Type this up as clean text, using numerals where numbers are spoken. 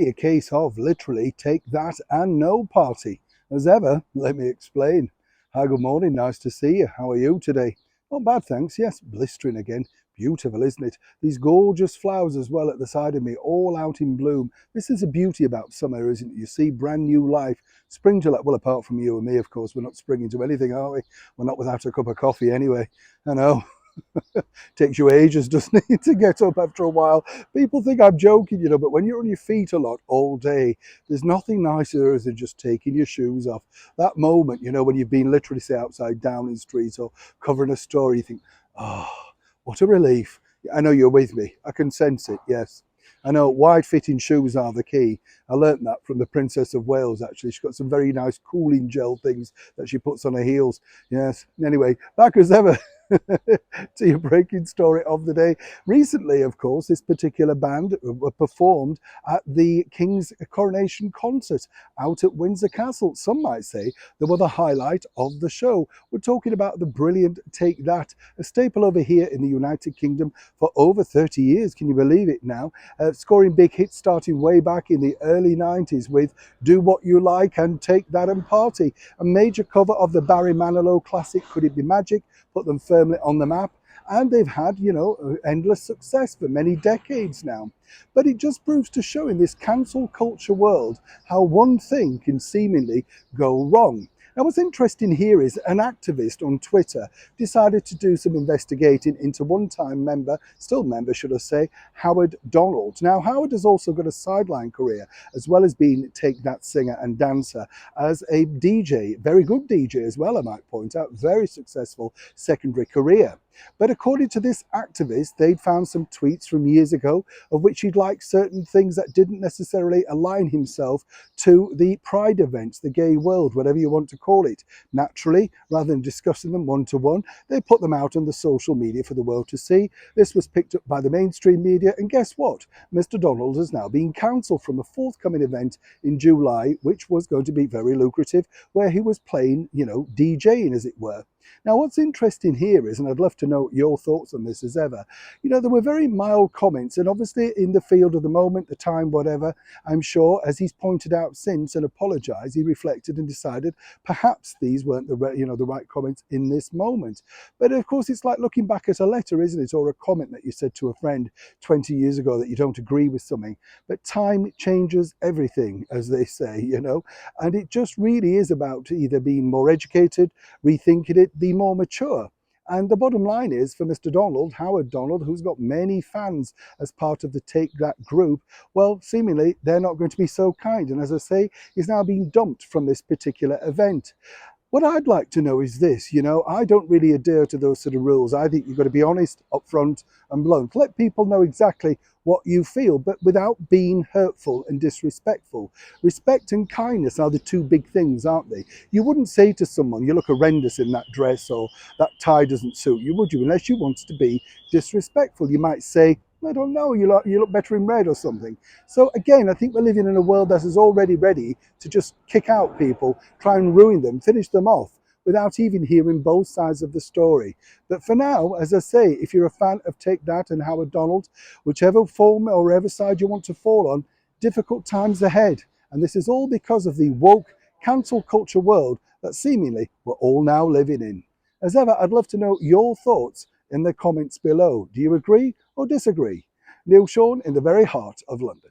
A case of literally take that and no party. As ever, let me explain. Hi, good morning, nice to see you. How are you today? Not bad, thanks. Yes, blistering again. Beautiful, isn't it? These gorgeous flowers as well at the side of me, all out in bloom. This is the beauty about summer, isn't it? You see brand new life. Spring to well, apart from you and me, of course, we're not springing to anything, are we? We're not without a cup of coffee anyway. I know. Takes you ages, doesn't it, to get up after a while. People think I'm joking, but when you're on your feet a lot all day, there's nothing nicer than just taking your shoes off. That moment, when you've been literally, say, outside Downing Street or covering a story, you think, oh, what a relief. I know you're with me. I can sense it, yes. I know wide fitting shoes are the key. I learnt that from the Princess of Wales, actually. She's got some very nice cooling gel things that she puts on her heels. Yes. Anyway, back as ever to your breaking story of the day. Recently, of course, this particular band performed at the King's coronation concert out at Windsor Castle. Some might say they were the highlight of the show. We're talking about the brilliant Take That, a staple over here in the United Kingdom for over 30 years. Can you believe it now? Scoring big hits starting way back in the early 90s with Do What You Like and Take That and Party. A major cover of the Barry Manilow classic Could It Be Magic put them firmly on the map, and they've had, endless success for many decades now. But it just proves to show in this cancel culture world how one thing can seemingly go wrong. Now, what's interesting here is an activist on Twitter decided to do some investigating into one-time member, still member, should I say, Howard Donald. Now, Howard has also got a sideline career, as well as being Take That singer and dancer, as a DJ, very good DJ as well, I might point out, very successful secondary career. But according to this activist, they'd found some tweets from years ago of which he'd liked certain things that didn't necessarily align himself to the pride events, the gay world, whatever you want to call it. Naturally, rather than discussing them one-to-one, they put them out on the social media for the world to see. This was picked up by the mainstream media, and guess what? Mr. Donald has now been cancelled from a forthcoming event in July, which was going to be very lucrative, where he was playing, DJing, as it were. Now, what's interesting here is, and I'd love to know your thoughts on this as ever, there were very mild comments, and obviously in the field of the moment, the time, whatever, I'm sure, as he's pointed out since and apologised, he reflected and decided perhaps these weren't the right comments in this moment. But of course, it's like looking back at a letter, isn't it, or a comment that you said to a friend 20 years ago that you don't agree with something. But time changes everything, as they say, and it just really is about either being more educated, rethinking it, be more mature. And the bottom line is for Mr. Donald, Howard Donald, who's got many fans as part of the Take That group, well, seemingly they're not going to be so kind. And as I say, he's now being dumped from this particular event. What I'd like to know is this, I don't really adhere to those sort of rules. I think you've got to be honest, upfront and blunt. Let people know exactly what you feel, but without being hurtful and disrespectful. Respect and kindness are the two big things, aren't they? You wouldn't say to someone, you look horrendous in that dress or that tie doesn't suit you, would you? Unless you wanted to be disrespectful. You might say, I don't know, you look better in red or something. So again, I think we're living in a world that is already ready to just kick out people, try and ruin them, finish them off without even hearing both sides of the story. But for now, as I say, if you're a fan of Take That and Howard Donald, whichever form or whatever side you want to fall on, difficult times ahead. And this is all because of the woke, cancel culture world that seemingly we're all now living in. As ever, I'd love to know your thoughts in the comments below. Do you agree or disagree? Neil Sean in the very heart of London.